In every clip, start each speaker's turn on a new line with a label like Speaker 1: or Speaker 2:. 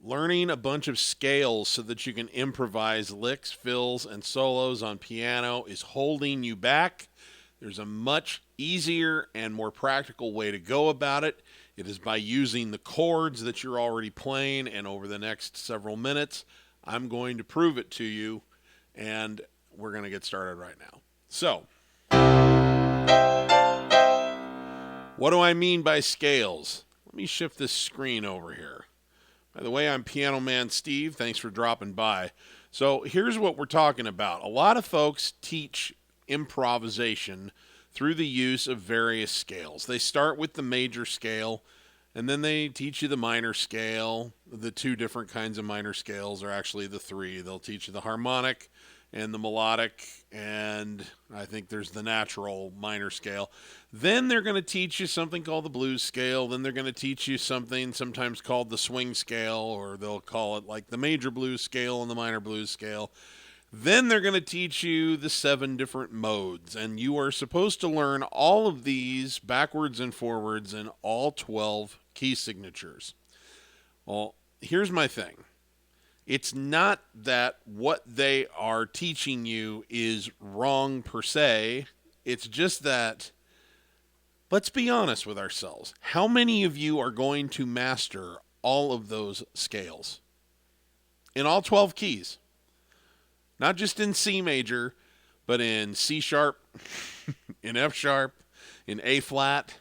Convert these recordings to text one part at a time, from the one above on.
Speaker 1: Learning a bunch of scales so that you can improvise licks, fills, and solos on piano is holding you back. There's a much easier and more practical way to go about it. It is by using the chords that you're already playing, and over the next several minutes, I'm going to prove it to you, and we're going to get started right now. So, what do I mean by scales? Let me shift this screen over here. By the way, I'm Piano Man Steve. Thanks for dropping by. So here's what we're talking about. A lot of folks teach improvisation through the use of various scales. They start with the major scale, and then they teach you the minor scale. The two different kinds of minor scales are actually the three. They'll teach you the harmonic and the melodic, and I think there's the natural minor scale. Then they're going to teach you something called the blues scale. Then they're going to teach you something sometimes called the swing scale, or they'll call it like the major blues scale and the minor blues scale. Then they're going to teach you the 7 different modes, and you are supposed to learn all of these backwards and forwards in all 12 key signatures. Well, here's my thing. It's not that what they are teaching you is wrong per se. It's just that, let's be honest with ourselves. How many of you are going to master all of those scales? In all 12 keys. Not just in C major, but in C sharp, in F sharp, in A flat,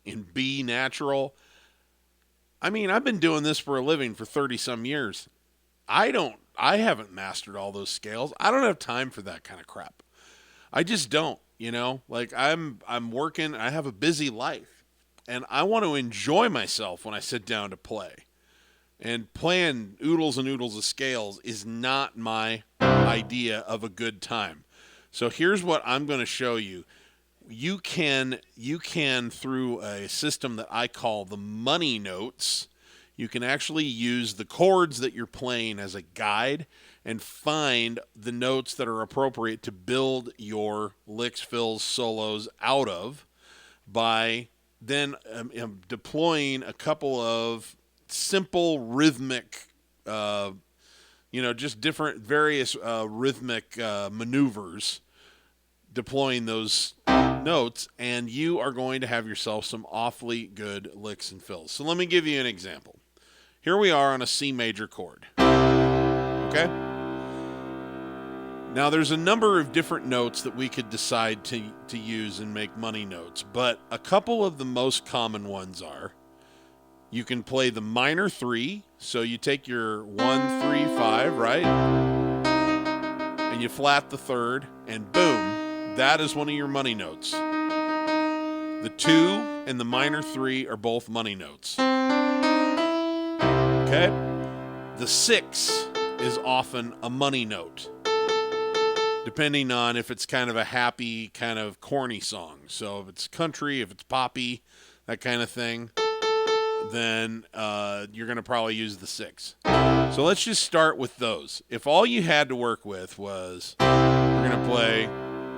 Speaker 1: in B natural. I mean, I've been doing this for a living for 30 some years. I haven't mastered all those scales. I don't have time for that kind of crap. I just don't, Like I'm working, I have a busy life, and I want to enjoy myself when I sit down to play. And playing oodles and oodles of scales is not my idea of a good time. So here's what I'm going to show you. You can through a system that I call the money notes, you can actually use the chords that you're playing as a guide and find the notes that are appropriate to build your licks, fills, solos out of by then deploying a couple of simple rhythmic, just different various rhythmic maneuvers, deploying those notes, and you are going to have yourself some awfully good licks and fills. So let me give you an example. Here we are on a C major chord. Okay? Now there's a number of different notes that we could decide to use and make money notes, but a couple of the most common ones are, you can play the minor 3, so you take your 1, 3, 5, right? And you flat the 3rd, and boom, that is one of your money notes. The 2 and the minor 3 are both money notes. Okay? The 6 is often a money note, depending on if it's kind of a happy, kind of corny song. So if it's country, if it's poppy, that kind of thing, then you're going to probably use the 6. So let's just start with those. If all you had to work with was, we're going to play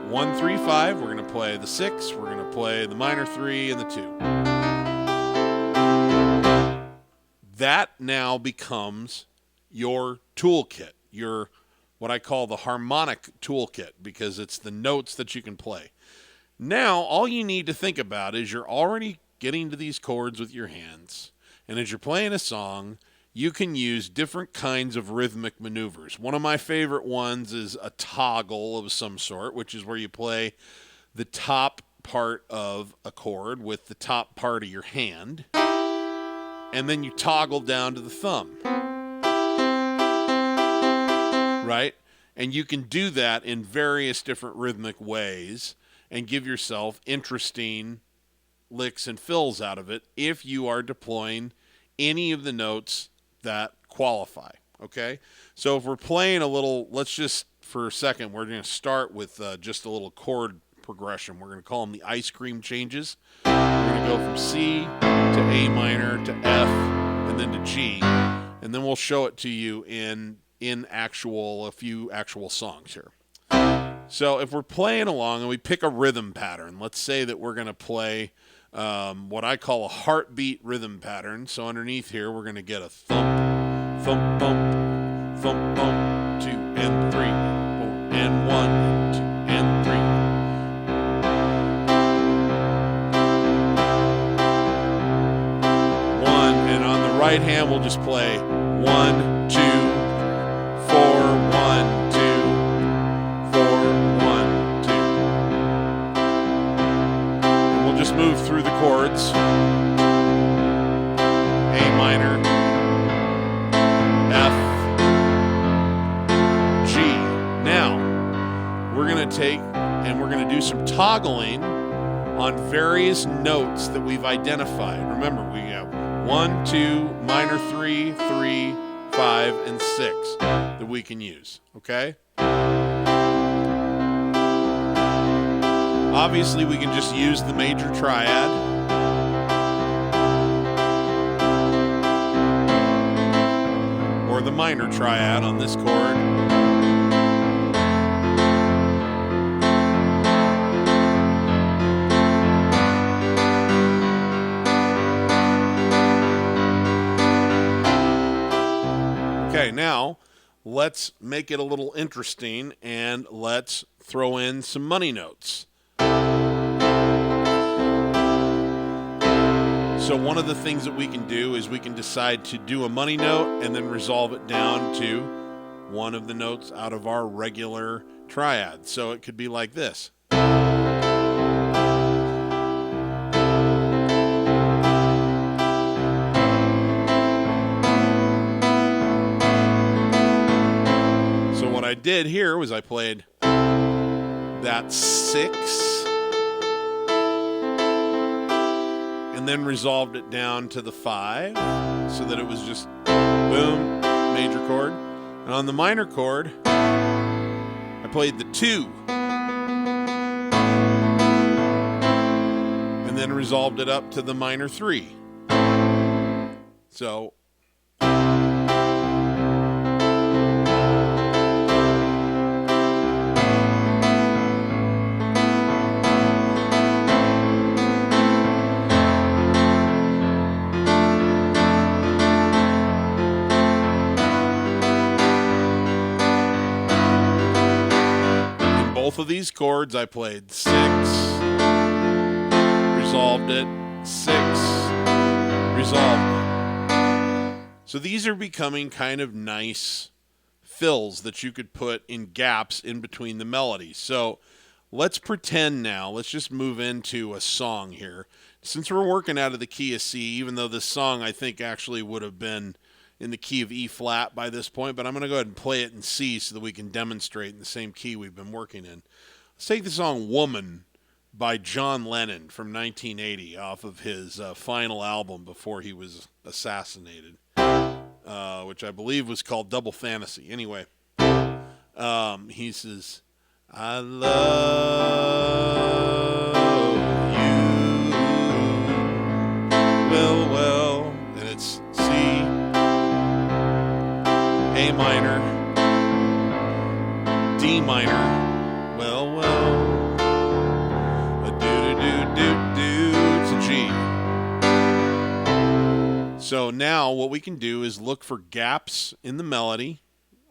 Speaker 1: 1, 3, 5, we're going to play the 6, we're going to play the minor 3 and the 2. That now becomes your toolkit, your what I call the harmonic toolkit, because it's the notes that you can play. Now, all you need to think about is you're already getting to these chords with your hands, and as you're playing a song, you can use different kinds of rhythmic maneuvers. One of my favorite ones is a toggle of some sort, which is where you play the top part of a chord with the top part of your hand, and then you toggle down to the thumb. Right? And you can do that in various different rhythmic ways and give yourself interesting licks and fills out of it if you are deploying any of the notes that qualify. Okay? So if we're playing a little, let's just, for a second, we're going to start with just a little chord progression. We're going to call them the ice cream changes. We're going to go from C to A minor to F and then to G. And then we'll show it to you in a few actual songs here. So if we're playing along and we pick a rhythm pattern, let's say that we're going to play what I call a heartbeat rhythm pattern. So underneath here, we're going to get a thump, thump, bump, thump, bump, 2 and 3, 4 and 1, 2 and 3. And on the right hand, we'll just play 1, 2, 4, 1, 2, 4, 1, 2. And we'll just move through the chords. A minor, F, G. Now, we're going to take and we're going to do some toggling on various notes that we've identified. Remember, we have 1, 2, minor 3, 3, 5, and 6 that we can use, okay? Obviously, we can just use the major triad. Or the minor triad on this chord. Okay, now let's make it a little interesting and let's throw in some money notes. So one of the things that we can do is we can decide to do a money note and then resolve it down to one of the notes out of our regular triad. So it could be like this. What I did here was I played that 6 and then resolved it down to the 5 so that it was just boom, major chord. And on the minor chord, I played the 2 and then resolved it up to the minor 3. So both of these chords, I played 6, resolved it, 6, resolved it. So these are becoming kind of nice fills that you could put in gaps in between the melodies. So let's pretend now, let's just move into a song here. Since we're working out of the key of C, even though this song I think actually would have been in the key of E flat by this point, but I'm going to go ahead and play it in C so that we can demonstrate in the same key we've been working in. Let's take the song Woman by John Lennon from 1980 off of his final album before he was assassinated, which I believe was called Double Fantasy. Anyway, he says, I love you, well, and it's C, A minor, D minor, well, a do-do-do-do-do, it's a G. So now what we can do is look for gaps in the melody,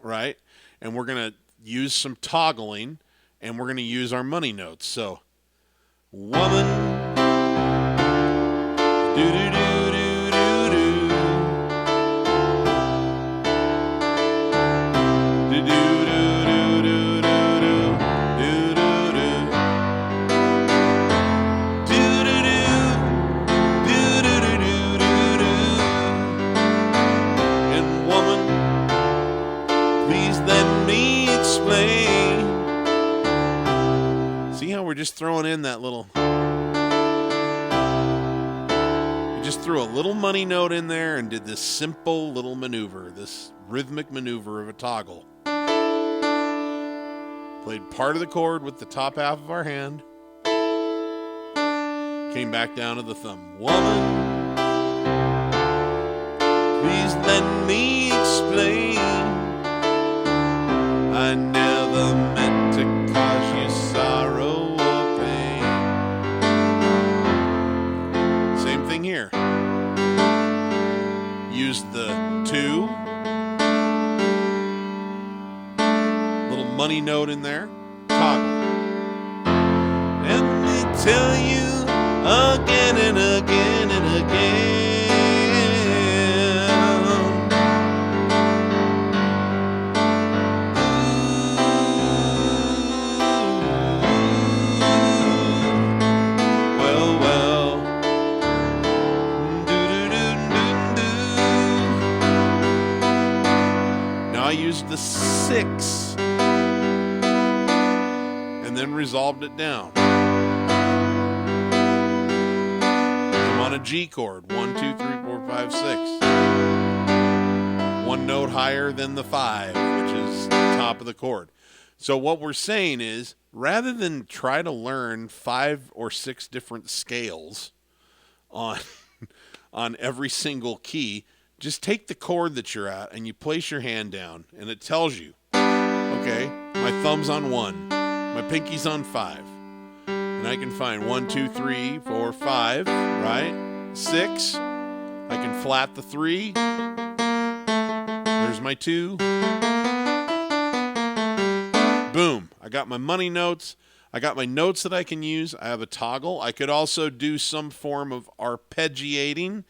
Speaker 1: right? And we're going to use some toggling, and we're going to use our money notes. So, woman, do-do-do-do-do-do, and woman, please let me explain. See how we're just throwing in that little... We just threw a little money note in there and did this simple little maneuver, this rhythmic maneuver of a toggle. Played part of the chord with the top half of our hand. Came back down to the thumb. Woman, please let me explain. I never meant to cause you sorrow or pain. Same thing here. Use the 2 money note in there, toggle. Let me tell you again and again and again. Well, well. Now I used the 6 and then resolved it down. I'm on a G chord. 1, 2, 3, 4, 5, 6. One note higher than the 5, which is the top of the chord. So what we're saying is, rather than try to learn 5 or 6 different scales on on every single key, just take the chord that you're at and you place your hand down, and it tells you, okay, my thumb's on 1, my pinky's on 5, and I can find 1, 2, 3, 4, 5, right? 6, I can flat the 3, there's my 2, boom, I got my money notes, I got my notes that I can use, I have a toggle. I could also do some form of arpeggiating.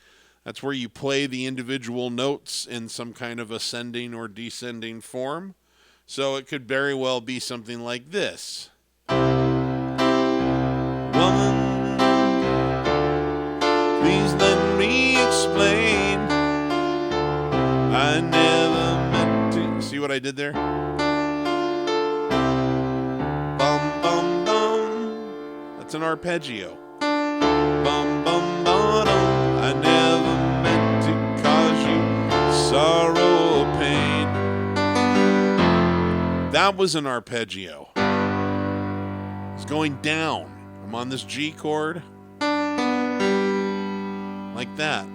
Speaker 1: That's where you play the individual notes in some kind of ascending or descending form. So it could very well be something like this. Woman, please let me explain. I never meant to. See what I did there? Bum, bum, bum. That's an arpeggio. Bum, bum, bum, I never meant to cause you sorrow or pain. That was an arpeggio. It's going down. I'm on this G chord. Like that.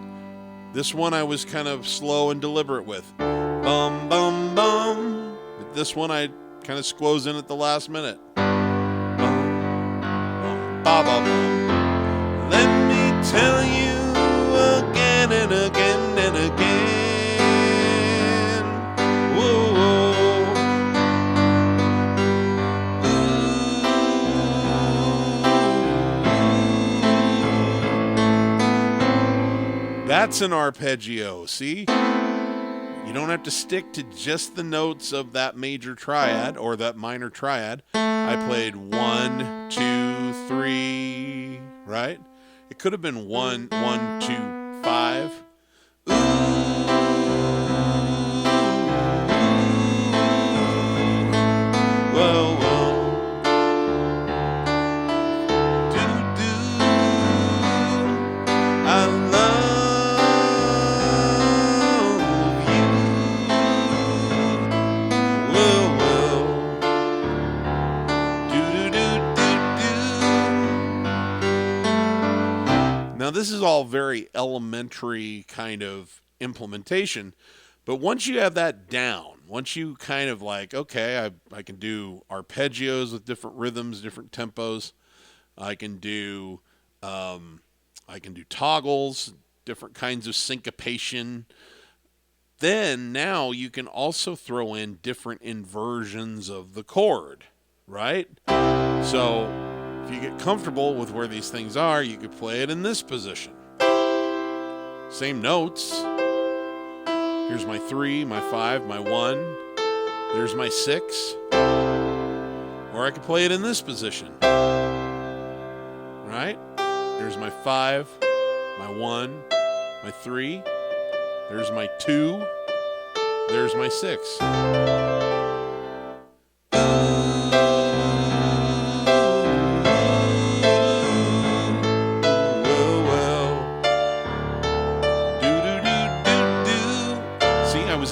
Speaker 1: This one I was kind of slow and deliberate with. Bum, bum, bum. But this one I kind of squoze in at the last minute. Bum, bum, ba, ba, bum. Let me tell you again and again and again. Whoa, whoa. That's an arpeggio, see? You don't have to stick to just the notes of that major triad or that minor triad. I played 1, 2, 3, right? It could have been 1, 1, 2, 5. Ooh. Well, well. Do, do. I love you. Well, well. Do, do, do, do, do. Now, this is all very elementary kind of implementation, but once you have that down, once you kind of like, okay, I can do arpeggios with different rhythms, different tempos. I can do toggles, different kinds of syncopation. Then now you can also throw in different inversions of the chord, right? So if you get comfortable with where these things are, you could play it in this position. Same notes. Here's my 3, my 5, my 1. There's my 6. Or I could play it in this position. Right? There's my 5, my 1, my 3. There's my 2. There's my 6.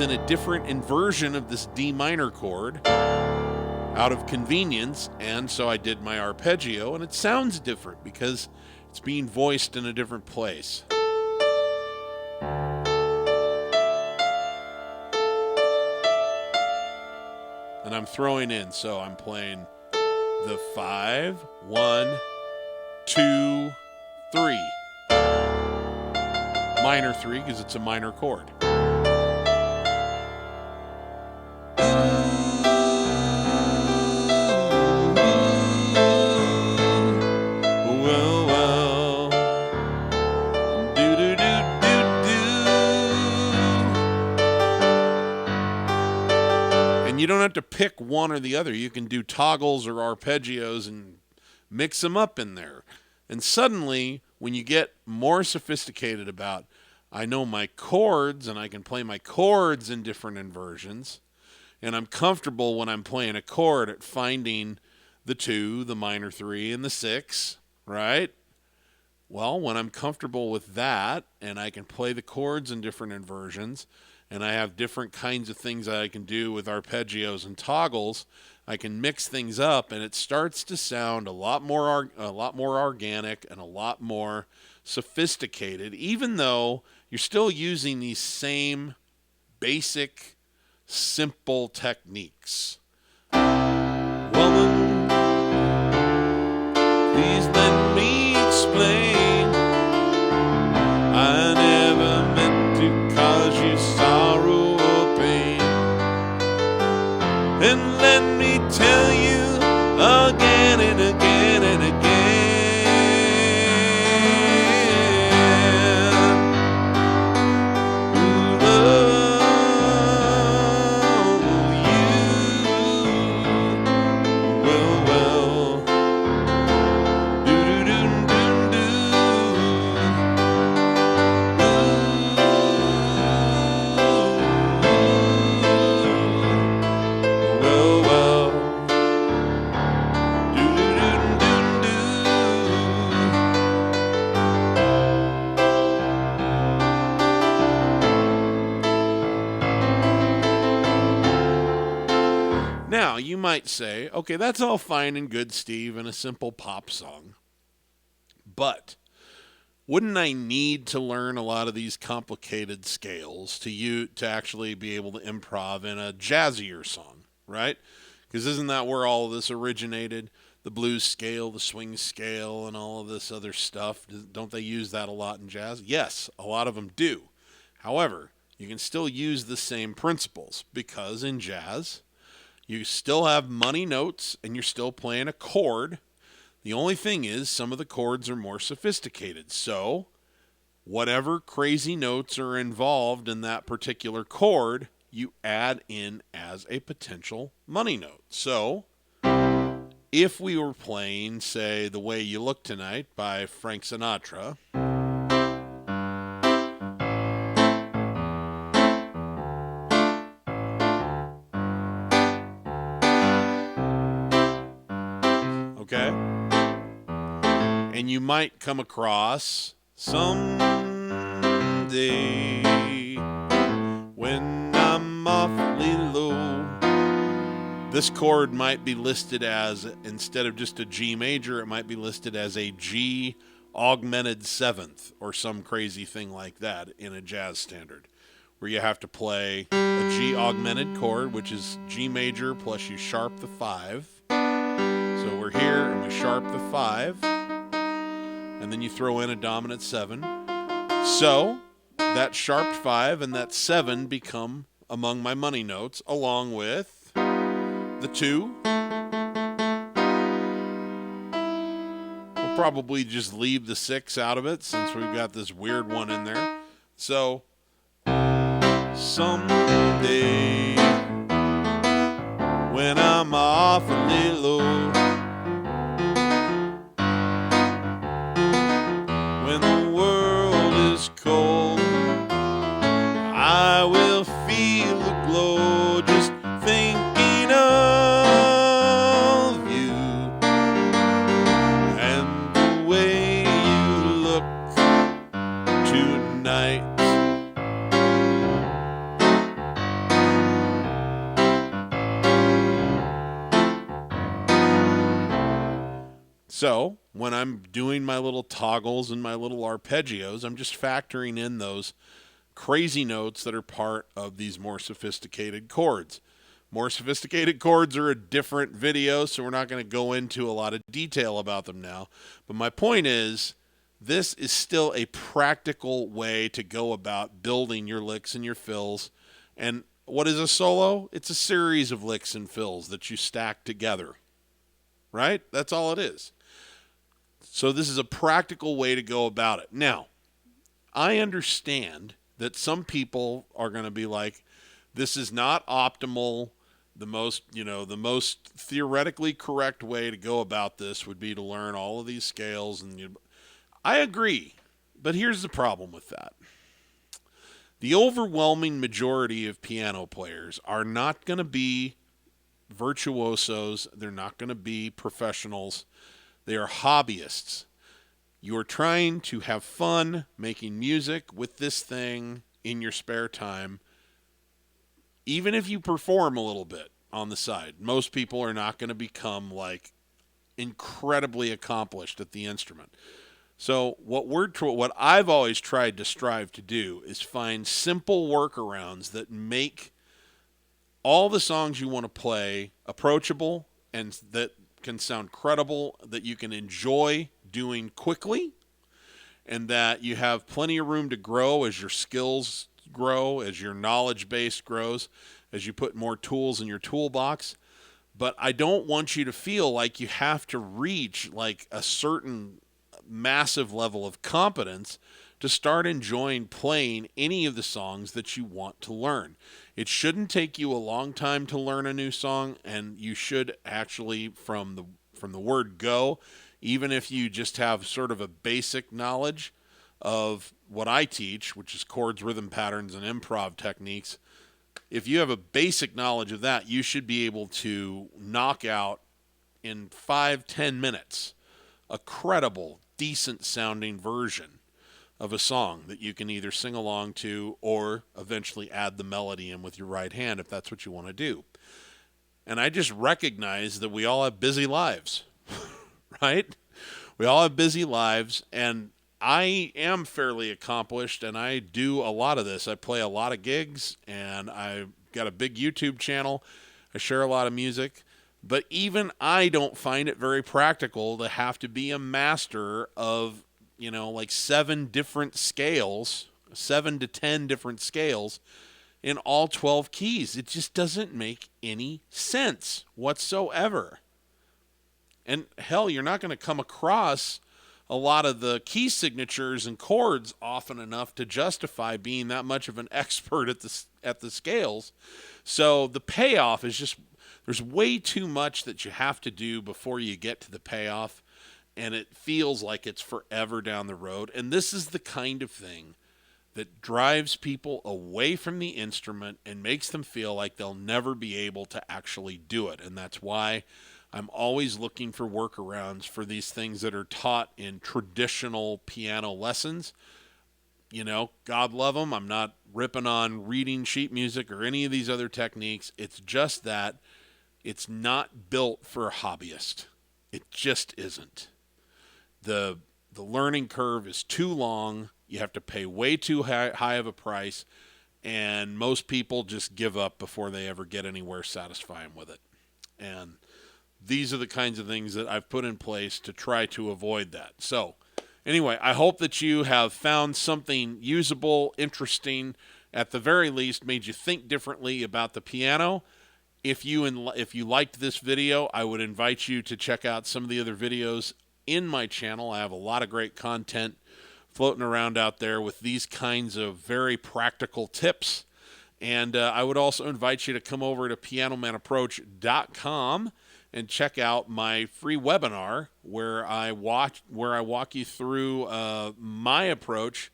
Speaker 1: In a different inversion of this D minor chord out of convenience, and so I did my arpeggio, and it sounds different because it's being voiced in a different place. And I'm throwing in, so I'm playing the 5, 1, 2, 3. Minor 3 because it's a minor chord. And you don't have to pick one or the other. You can do toggles or arpeggios and mix them up in there. And suddenly, when you get more sophisticated about, I know my chords and I can play my chords in different inversions, and I'm comfortable when I'm playing a chord at finding the 2, the minor 3, and the 6, right? Well, when I'm comfortable with that and I can play the chords in different inversions and I have different kinds of things that I can do with arpeggios and toggles, I can mix things up and it starts to sound a lot more organic and a lot more sophisticated, even though you're still using these same basic, simple techniques. Woman, please let me explain. I never meant to cause you sorrow or pain. And let me tell you again and again and again. Who love you well. Now, you might say, okay, that's all fine and good, Steve, in a simple pop song. But wouldn't I need to learn a lot of these complicated scales to actually be able to improv in a jazzier song, right? Because isn't that where all of this originated? The blues scale, the swing scale, and all of this other stuff. Don't they use that a lot in jazz? Yes, a lot of them do. However, you can still use the same principles because in jazz, you still have money notes and you're still playing a chord. The only thing is some of the chords are more sophisticated. So whatever crazy notes are involved in that particular chord, you add in as a potential money note. So if we were playing, say, The Way You Look Tonight by Frank Sinatra, okay? And you might come across someday when I'm awfully low. This chord might be listed as, instead of just a G major, it might be listed as a G augmented seventh or some crazy thing like that in a jazz standard, where you have to play a G augmented chord, which is G major plus you sharp the 5. So we're here and we sharp the 5, and then you throw in a dominant 7. So that sharped 5 and that 7 become among my money notes, along with the 2. We'll probably just leave the 6 out of it since we've got this weird one in there. So someday when I'm awfully low, when the world is cold, I will feel the glow just thinking of you and the way you look tonight. So when I'm doing my little toggles and my little arpeggios, I'm just factoring in those crazy notes that are part of these more sophisticated chords. More sophisticated chords are a different video, so we're not going to go into a lot of detail about them now. But my point is, this is still a practical way to go about building your licks and your fills. And what is a solo? It's a series of licks and fills that you stack together, right? That's all it is. So this is a practical way to go about it. Now, I understand that some people are going to be like, this is not optimal. the most theoretically correct way to go about this would be to learn all of these scales. I agree, but here's the problem with that. The overwhelming majority of piano players are not going to be virtuosos. They're not going to be professionals. They are hobbyists. You're trying to have fun making music with this thing in your spare time, even if you perform a little bit on the side. Most people are not going to become like incredibly accomplished at the instrument. So what I've always tried to strive to do is find simple workarounds that make all the songs you want to play approachable and that can sound credible, that you can enjoy doing quickly, and that you have plenty of room to grow as your skills grow, as your knowledge base grows, as you put more tools in your toolbox. But I don't want you to feel like you have to reach like a certain massive level of competence to start enjoying playing any of the songs that you want to learn. It shouldn't take you a long time to learn a new song, and you should actually, from the word go, even if you just have sort of a basic knowledge of what I teach, which is chords, rhythm patterns, and improv techniques, if you have a basic knowledge of that, you should be able to knock out in 5-10 minutes a credible, decent sounding version of a song that you can either sing along to or eventually add the melody in with your right hand if that's what you want to do. And I just recognize that we all have busy lives, right? We all have busy lives, and I am fairly accomplished, and I do a lot of this. I play a lot of gigs, and I've got a big YouTube channel. I share a lot of music. But even I don't find it very practical to have to be a master of, like 7 different scales, 7 to 10 different scales in all 12 keys. It just doesn't make any sense whatsoever. And hell, you're not going to come across a lot of the key signatures and chords often enough to justify being that much of an expert at the scales. So the payoff is just, there's way too much that you have to do before you get to the payoff, and it feels like it's forever down the road. And this is the kind of thing that drives people away from the instrument and makes them feel like they'll never be able to actually do it. And that's why I'm always looking for workarounds for these things that are taught in traditional piano lessons. God love them. I'm not ripping on reading sheet music or any of these other techniques. It's just that it's not built for a hobbyist. It just isn't. The learning curve is too long. You have to pay way too high of a price, and most people just give up before they ever get anywhere satisfying with it. And these are the kinds of things that I've put in place to try to avoid that. So anyway, I hope that you have found something usable, interesting, at the very least made you think differently about the piano. If you liked this video, I would invite you to check out some of the other videos in my channel. I have a lot of great content floating around out there with these kinds of very practical tips. And I would also invite you to come over to pianomanapproach.com and check out my free webinar where I walk you through my approach,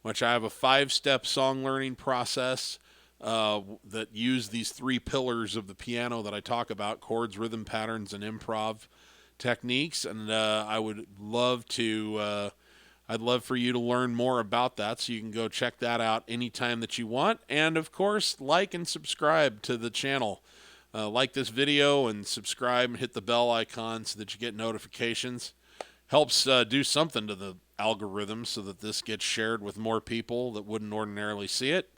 Speaker 1: which I have a 5-step song learning process that use these 3 pillars of the piano that I talk about: chords, rhythm patterns, and improv techniques. And I'd love for you to learn more about that, so you can go check that out anytime that you want. And of course, like and subscribe to the channel. Like this video and subscribe and hit the bell icon so that you get notifications. Helps do something to the algorithm so that this gets shared with more people that wouldn't ordinarily see it.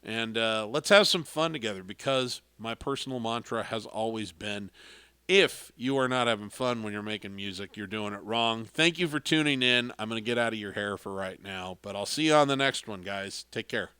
Speaker 1: And let's have some fun together, because my personal mantra has always been, if you are not having fun when you're making music, you're doing it wrong. Thank you for tuning in. I'm going to get out of your hair for right now, but I'll see you on the next one, guys. Take care.